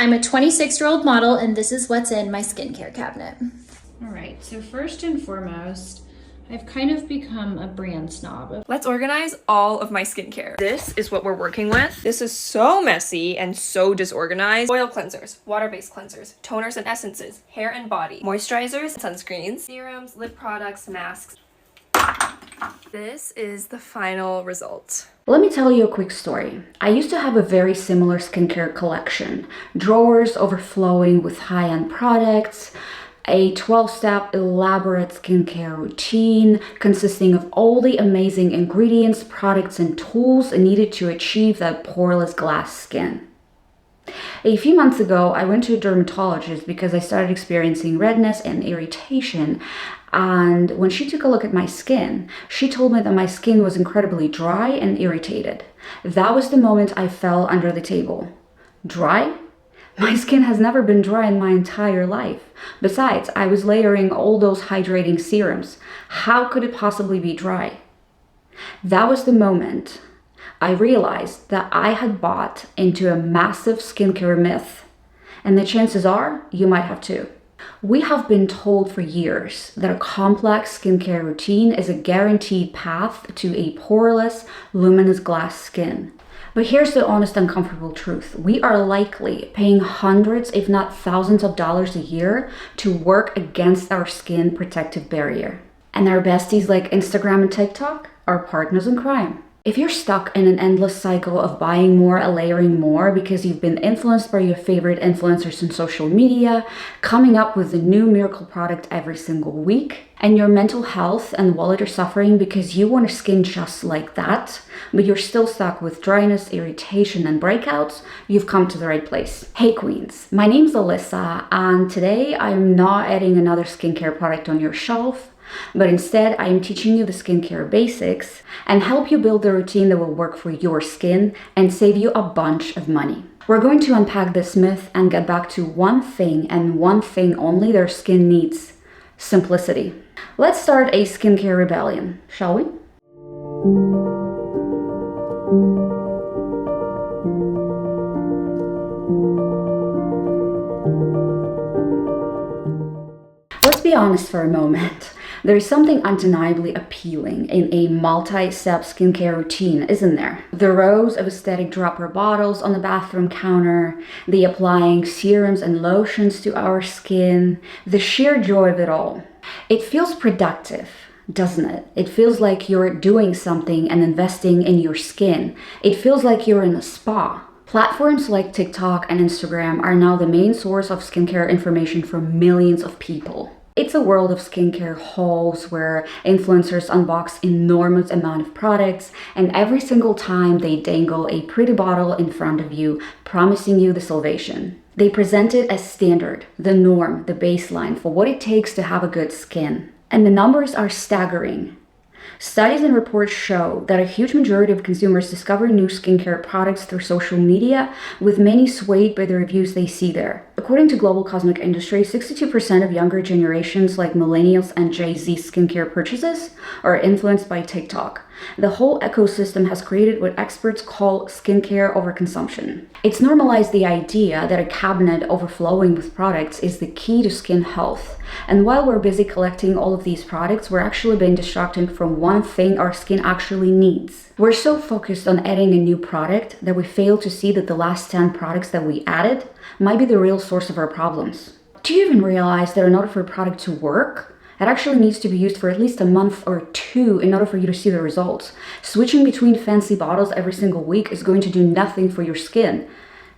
I'm a 26-year-old model, and this is what's in my skincare cabinet. All right, so first and foremost, I've kind of become a brand snob. Let's organize all of my skincare. This is what we're working with. This is so messy and so disorganized. Oil cleansers, water-based cleansers, toners and essences, hair and body, moisturizers, sunscreens, serums, lip products, masks. This is the final result. Let me tell you a quick story. I used to have a very similar skincare collection. Drawers overflowing with high-end products, a 12-step elaborate skincare routine consisting of all the amazing ingredients, products, and tools needed to achieve that poreless glass skin. A few months ago, I went to a dermatologist because I started experiencing redness and irritation. And when she took a look at my skin, she told me that my skin was incredibly dry and irritated. That was the moment I fell under the table. Dry? My skin has never been dry in my entire life. Besides, I was layering all those hydrating serums. How could it possibly be dry? That was the moment I realized that I had bought into a massive skincare myth. And the chances are you might have too. We have been told for years that a complex skincare routine is a guaranteed path to a poreless, luminous glass skin. But here's the honest, uncomfortable truth. We are likely paying hundreds, if not thousands of dollars a year to work against our skin protective barrier. And our besties like Instagram and TikTok are partners in crime. If you're stuck in an endless cycle of buying more and layering more because you've been influenced by your favorite influencers on social media, coming up with a new miracle product every single week, and your mental health and wallet are suffering because you want a skin just like that, but you're still stuck with dryness, irritation, and breakouts, you've come to the right place. Hey queens, my name's Alyssa, and today I'm not adding another skincare product on your shelf, but instead I am teaching you the skincare basics and help you build the routine that will work for your skin and save you a bunch of money. We're going to unpack this myth and get back to one thing and one thing only their skin needs: simplicity. Let's start a skincare rebellion, shall we? Let's be honest for a moment. There is something undeniably appealing in a multi-step skincare routine, isn't there? The rows of aesthetic dropper bottles on the bathroom counter, the applying serums and lotions to our skin, the sheer joy of it all. It feels productive, doesn't it? It feels like you're doing something and investing in your skin. It feels like you're in a spa. Platforms like TikTok and Instagram are now the main source of skincare information for millions of people. It's a world of skincare hauls where influencers unbox enormous amount of products, and every single time they dangle a pretty bottle in front of you, promising you the salvation. They present it as standard, the norm, the baseline for what it takes to have a good skin. And the numbers are staggering. Studies and reports show that a huge majority of consumers discover new skincare products through social media, with many swayed by the reviews they see there. According to global cosmetic industry, 62% of younger generations like millennials and Gen Z skincare purchases are influenced by TikTok. The whole ecosystem has created what experts call skincare overconsumption. It's normalized the idea that a cabinet overflowing with products is the key to skin health. And while we're busy collecting all of these products, we're actually being distracted from one thing our skin actually needs. We're so focused on adding a new product that we fail to see that the last 10 products that we added might be the real source of our problems. Do you even realize that in order for a product to work, it actually needs to be used for at least a month or two in order for you to see the results? Switching between fancy bottles every single week is going to do nothing for your skin,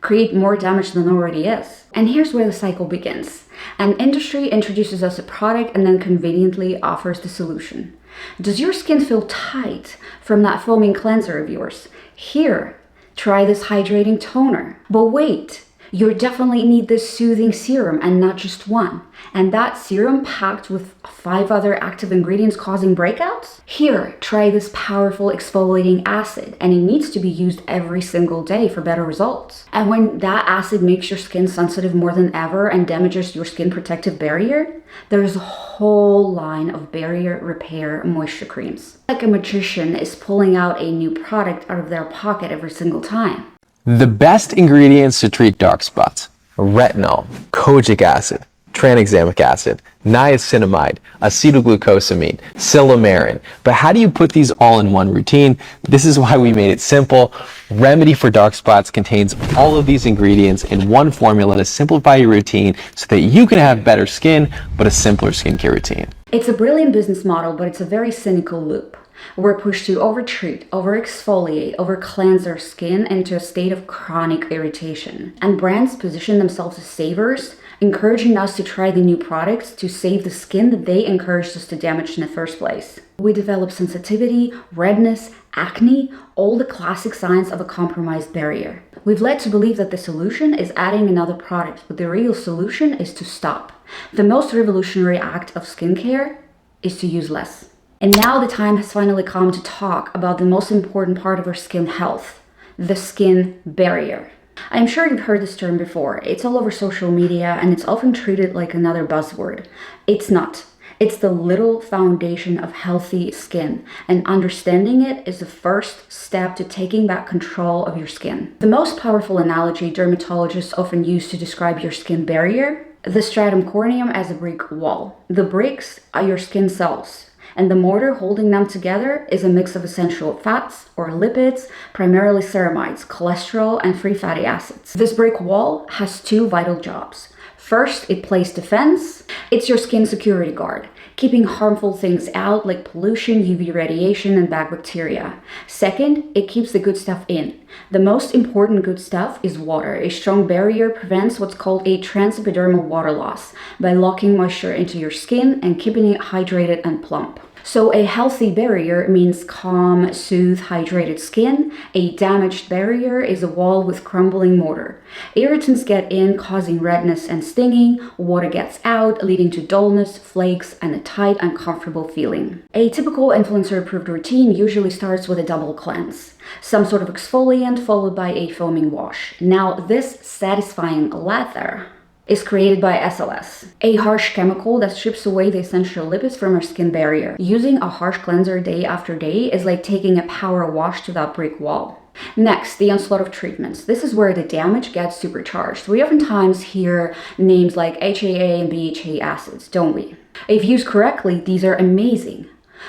create more damage than already is. And here's where the cycle begins. An industry introduces us a product and then conveniently offers the solution. Does your skin feel tight from that foaming cleanser of yours? Here, try this hydrating toner. But wait, you definitely need this soothing serum and not just one. And that serum packed with 5 other active ingredients causing breakouts? Here, try this powerful exfoliating acid, and it needs to be used every single day for better results. And when that acid makes your skin sensitive more than ever and damages your skin protective barrier, there's a whole line of barrier repair moisture creams. Like a magician is pulling out a new product out of their pocket every single time. The best ingredients to treat dark spots. retinol, kojic acid, tranexamic acid, niacinamide, acetylglucosamine, silymarin. But how do you put these all in one routine? This is why we made it simple. Remedy for Dark Spots contains all of these ingredients in one formula to simplify your routine so that you can have better skin, but a simpler skincare routine. It's a brilliant business model, but it's a very cynical loop. We're pushed to over-treat, over-exfoliate, over-cleanse our skin into a state of chronic irritation. And brands position themselves as savers, encouraging us to try the new products to save the skin that they encouraged us to damage in the first place. We develop sensitivity, redness, acne, all the classic signs of a compromised barrier. We've led to believe that the solution is adding another product, but the real solution is to stop. The most revolutionary act of skincare is to use less. And now the time has finally come to talk about the most important part of our skin health, the skin barrier. I'm sure you've heard this term before. It's all over social media and it's often treated like another buzzword. It's not. It's the little foundation of healthy skin, and understanding it is the first step to taking back control of your skin. The most powerful analogy dermatologists often use to describe your skin barrier, the stratum corneum as a brick wall. The bricks are your skin cells, and the mortar holding them together is a mix of essential fats or lipids, primarily ceramides, cholesterol, and free fatty acids. This brick wall has two vital jobs. First, it plays defense. It's your skin security guard, keeping harmful things out like pollution, UV radiation, and bad bacteria. Second, it keeps the good stuff in. The most important good stuff is water. A strong barrier prevents what's called a transepidermal water loss by locking moisture into your skin and keeping it hydrated and plump. So a healthy barrier means calm, soothed, hydrated skin. A damaged barrier is a wall with crumbling mortar. Irritants get in, causing redness and stinging. Water gets out, leading to dullness, flakes, and a tight, uncomfortable feeling. A typical influencer-approved routine usually starts with a double cleanse. Some sort of exfoliant followed by a foaming wash. Now, this satisfying lather is created by SLS, a harsh chemical that strips away the essential lipids from our skin barrier. Using a harsh cleanser day after day is like taking a power wash to that brick wall. Next, the onslaught of treatments. This is where the damage gets supercharged. We oftentimes hear names like HAA and BHA acids, don't we? If used correctly, these are amazing.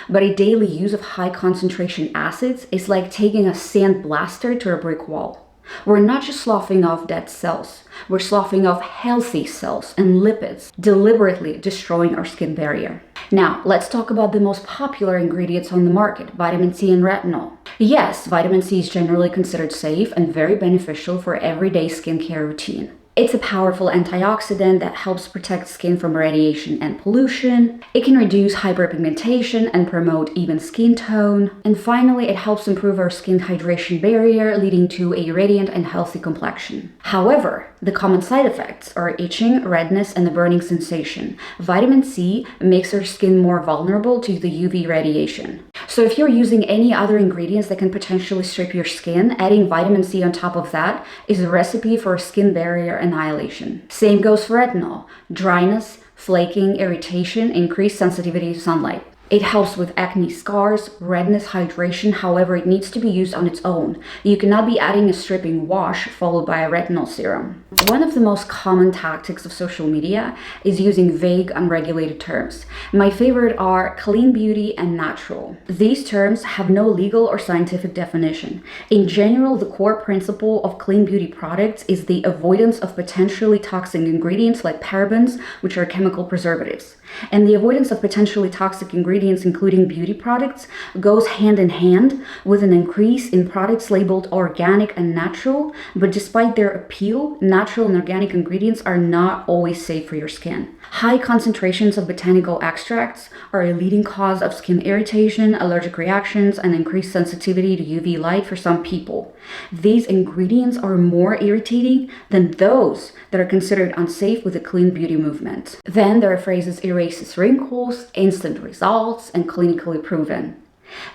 But a daily use of high concentration acids is like taking a sandblaster to a brick wall. We're not just sloughing off dead cells, we're sloughing off healthy cells and lipids, deliberately destroying our skin barrier. Now, let's talk about the most popular ingredients on the market, vitamin C and retinol. Yes, vitamin C is generally considered safe and very beneficial for everyday skincare routine. It's a powerful antioxidant that helps protect skin from radiation and pollution. It can reduce hyperpigmentation and promote even skin tone. And finally, it helps improve our skin hydration barrier, leading to a radiant and healthy complexion. However, the common side effects are itching, redness, and the burning sensation. Vitamin C makes our skin more vulnerable to the UV radiation. So if you're using any other ingredients that can potentially strip your skin, adding vitamin C on top of that is a recipe for skin barrier annihilation. Same goes for retinol. Dryness, flaking, irritation, increased sensitivity to sunlight. It helps with acne scars, redness, hydration, however, it needs to be used on its own. You cannot be adding a stripping wash followed by a retinol serum. One of the most common tactics of social media is using vague, unregulated terms. My favorite are clean beauty and natural. These terms have no legal or scientific definition. In general, the core principle of clean beauty products is the avoidance of potentially toxic ingredients like parabens, which are chemical preservatives. And the avoidance of potentially toxic ingredients, including beauty products, goes hand in hand with an increase in products labeled organic and natural, but despite their appeal, natural and organic ingredients are not always safe for your skin. High concentrations of botanical extracts are a leading cause of skin irritation, allergic reactions, and increased sensitivity to UV light for some people. These ingredients are more irritating than those that are considered unsafe with the clean beauty movement. Then there are phrases erases wrinkles, instant results, and clinically proven.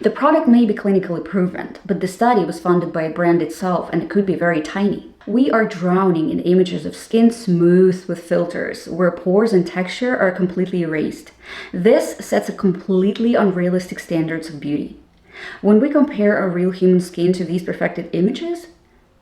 The product may be clinically proven, but the study was funded by a brand itself and it could be very tiny. We are drowning in images of skin smooth with filters, where pores and texture are completely erased. This sets a completely unrealistic standards of beauty. When we compare a real human skin to these perfected images,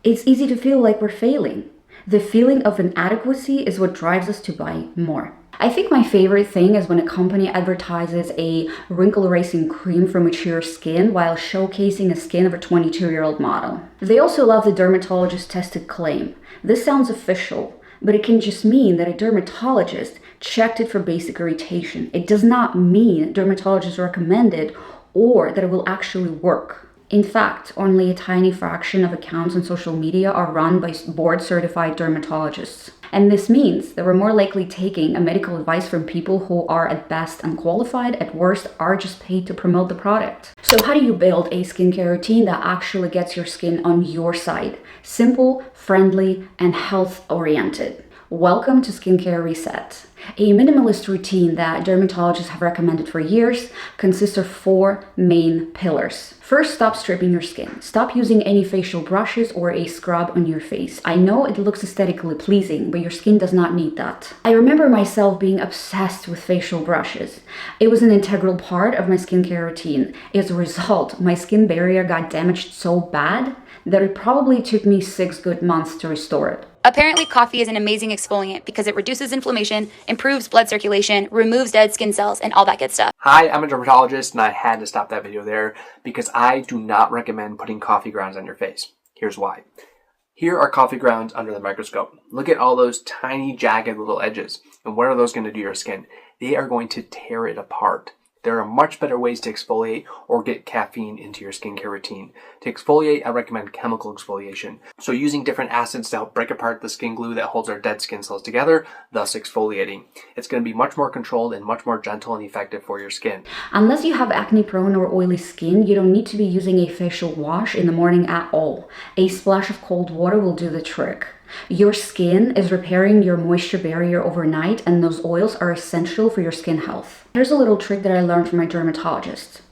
it's easy to feel like we're failing. The feeling of inadequacy is what drives us to buy more. I think my favorite thing is when a company advertises a wrinkle erasing cream for mature skin while showcasing a skin of a 22-year-old model. They also love the dermatologist tested claim. This sounds official, but it can just mean that a dermatologist checked it for basic irritation. It does not mean dermatologist recommended or that it will actually work. In fact, only a tiny fraction of accounts on social media are run by board-certified dermatologists. And this means that we're more likely taking a medical advice from people who are at best unqualified, at worst are just paid to promote the product. So how do you build a skincare routine that actually gets your skin on your side? Simple, friendly, and health-oriented. Welcome to Skincare Reset. A minimalist routine that dermatologists have recommended for years consists of 4 main pillars. First, stop stripping your skin. Stop using any facial brushes or a scrub on your face. I know it looks aesthetically pleasing, but your skin does not need that. I remember myself being obsessed with facial brushes. It was an integral part of my skincare routine. As a result, my skin barrier got damaged so bad that it probably took me 6 good months to restore it. Apparently, coffee is an amazing exfoliant because it reduces inflammation, improves blood circulation, removes dead skin cells, and all that good stuff. Hi, I'm a dermatologist, and I had to stop that video there because I do not recommend putting coffee grounds on your face. Here's why. Here are coffee grounds under the microscope. Look at all those tiny, jagged little edges. And what are those going to do to your skin? They are going to tear it apart. There are much better ways to exfoliate or get caffeine into your skincare routine. To exfoliate, I recommend chemical exfoliation. So using different acids to help break apart the skin glue that holds our dead skin cells together, thus exfoliating. It's going to be much more controlled and much more gentle and effective for your skin. Unless you have acne-prone or oily skin, you don't need to be using a facial wash in the morning at all. A splash of cold water will do the trick. Your skin is repairing your moisture barrier overnight, and those oils are essential for your skin health. Here's a little trick that I learned from my dermatologist.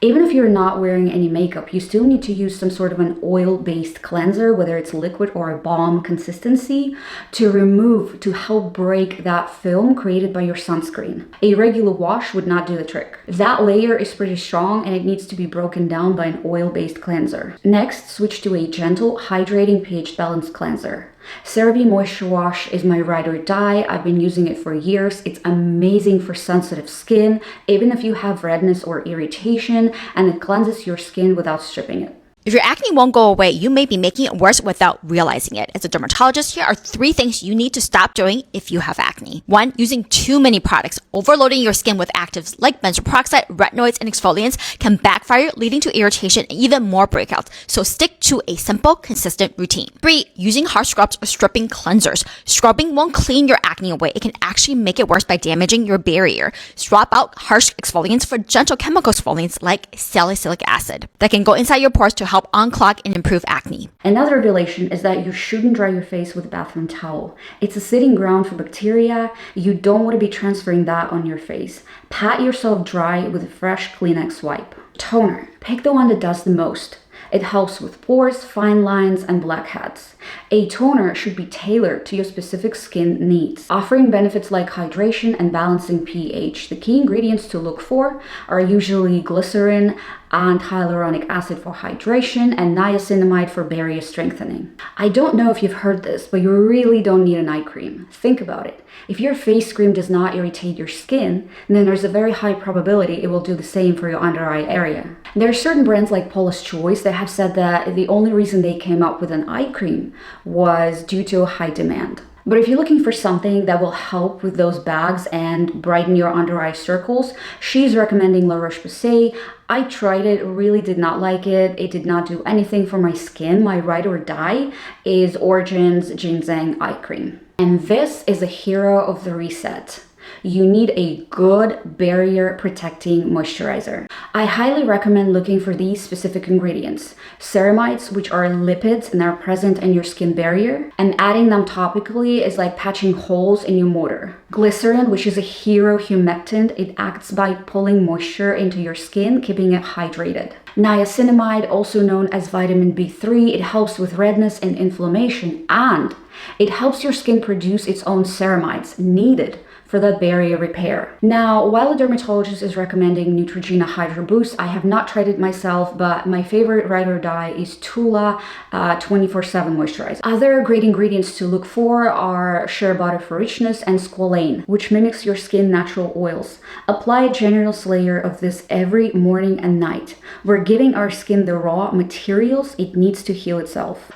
Even if you're not wearing any makeup, you still need to use some sort of an oil-based cleanser, whether it's liquid or a balm consistency, to help break that film created by your sunscreen. A regular wash would not do the trick. That layer is pretty strong and it needs to be broken down by an oil-based cleanser. Next, switch to a gentle, hydrating pH balanced cleanser. CeraVe Moisture Wash is my ride or die. I've been using it for years. It's amazing for sensitive skin, even if you have redness or irritation, and it cleanses your skin without stripping it. If your acne won't go away, you may be making it worse without realizing it. As a dermatologist, here are 3 things you need to stop doing if you have acne. 1, using too many products. Overloading your skin with actives like benzoyl peroxide, retinoids, and exfoliants can backfire, leading to irritation and even more breakouts. So stick to a simple, consistent routine. 3, using harsh scrubs or stripping cleansers. Scrubbing won't clean your acne away. It can actually make it worse by damaging your barrier. Swap out harsh exfoliants for gentle chemical exfoliants like salicylic acid that can go inside your pores to help unclog and improve acne. Another revelation is that you shouldn't dry your face with a bathroom towel. It's a sitting ground for bacteria. You don't want to be transferring that on your face. Pat yourself dry with a fresh Kleenex wipe. Toner. Pick the one that does the most. It helps with pores, fine lines, and blackheads. A toner should be tailored to your specific skin needs, offering benefits like hydration and balancing pH. The key ingredients to look for are usually glycerin and hyaluronic acid for hydration and niacinamide for barrier strengthening. I don't know if you've heard this, but you really don't need an eye cream. Think about it. If your face cream does not irritate your skin, then there's a very high probability it will do the same for your under eye area. There are certain brands like Paula's Choice that have said that the only reason they came up with an eye cream was due to high demand. But if you're looking for something that will help with those bags and brighten your under eye circles, she's recommending La Roche-Posay. I tried it, really did not like it. It did not do anything for my skin. My ride or die is Origin's Ginseng Eye Cream. And this is a hero of the reset. You need a good barrier protecting moisturizer. I highly recommend looking for these specific ingredients. Ceramides, which are lipids and are present in your skin barrier, and adding them topically is like patching holes in your motor. Glycerin, which is a hero humectant, it acts by pulling moisture into your skin, keeping it hydrated. Niacinamide, also known as vitamin B3, it helps with redness and inflammation, and it helps your skin produce its own ceramides needed for that barrier repair. Now, while a dermatologist is recommending Neutrogena Hydro Boost, I have not tried it myself, but my favorite ride or die is Tula 24/7 Moisturizer. Other great ingredients to look for are shea butter for richness and squalane, which mimics your skin natural oils. Apply a generous layer of this every morning and night. We're giving our skin the raw materials it needs to heal itself.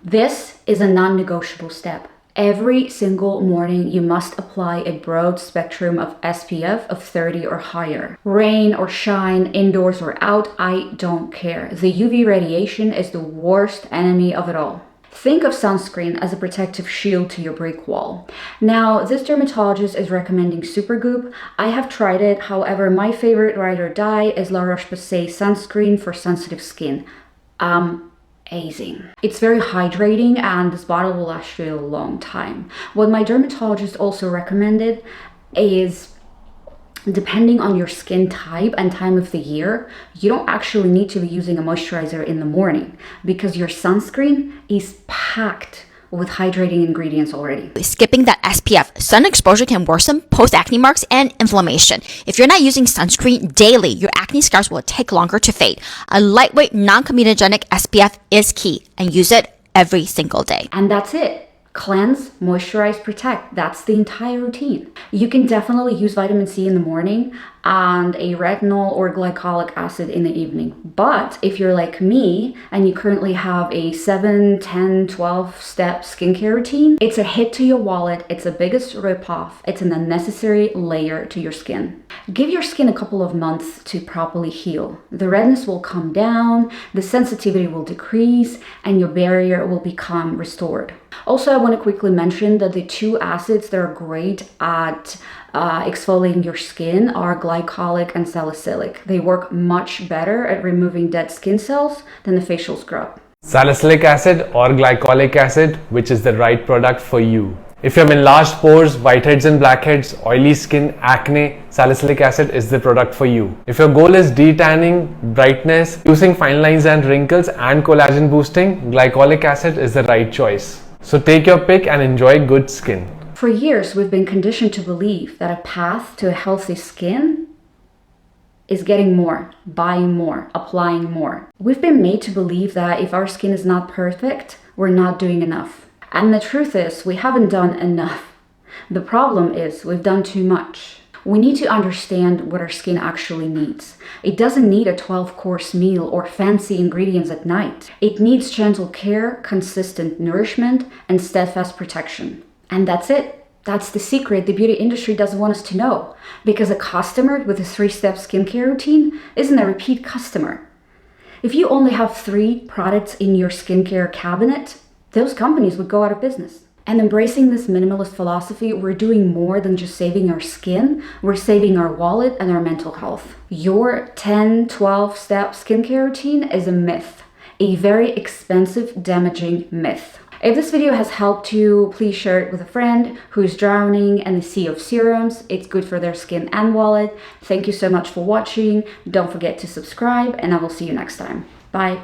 This is a non-negotiable step. Every single morning, you must apply a broad spectrum of SPF of 30 or higher. Rain or shine, indoors or out, I don't care. The UV radiation is the worst enemy of it all. Think of sunscreen as a protective shield to your brick wall. Now, this dermatologist is recommending Supergoop. I have tried it, however, my favorite ride or die is La Roche-Posay sunscreen for sensitive skin. Amazing. It's very hydrating and this bottle will last you a long time. What my dermatologist also recommended is, depending on your skin type and time of the year, you don't actually need to be using a moisturizer in the morning because your sunscreen is packed with hydrating ingredients already. Skipping that SPF, sun exposure can worsen post-acne marks and inflammation. If you're not using sunscreen daily, your acne scars will take longer to fade. A lightweight, non-comedogenic SPF is key, and use it every single day. And that's it. Cleanse, moisturize, protect. That's the entire routine. You can definitely use vitamin C in the morning and a retinol or glycolic acid in the evening. But if you're like me and you currently have a 7, 10, 12 step skincare routine, it's a hit to your wallet. It's a biggest ripoff. It's an unnecessary layer to your skin. Give your skin a couple of months to properly heal. The redness will come down, the sensitivity will decrease, and your barrier will become restored. Also, I want to quickly mention that the two acids that are great at exfoliating your skin are glycolic and salicylic. They work much better at removing dead skin cells than the facial scrub. Salicylic acid or glycolic acid, which is the right product for you. If you have enlarged pores, whiteheads and blackheads, oily skin, acne, salicylic acid is the product for you. If your goal is detanning, brightness, reducing fine lines and wrinkles, and collagen boosting, glycolic acid is the right choice. So take your pick and enjoy good skin. For years, we've been conditioned to believe that a path to a healthy skin is getting more, buying more, applying more. We've been made to believe that if our skin is not perfect, we're not doing enough. And the truth is, we haven't done enough. The problem is, we've done too much. We need to understand what our skin actually needs. It doesn't need a 12-course meal or fancy ingredients at night. It needs gentle care, consistent nourishment, and steadfast protection. And that's it. That's the secret the beauty industry doesn't want us to know. Because a customer with a 3-step skincare routine isn't a repeat customer. If you only have 3 products in your skincare cabinet, those companies would go out of business. And embracing this minimalist philosophy, we're doing more than just saving our skin, we're saving our wallet and our mental health. Your 10, 12-step skincare routine is a myth, a very expensive, damaging myth. If this video has helped you, please share it with a friend who's drowning in the sea of serums. It's good for their skin and wallet. Thank you so much for watching. Don't forget to subscribe, and I will see you next time. Bye.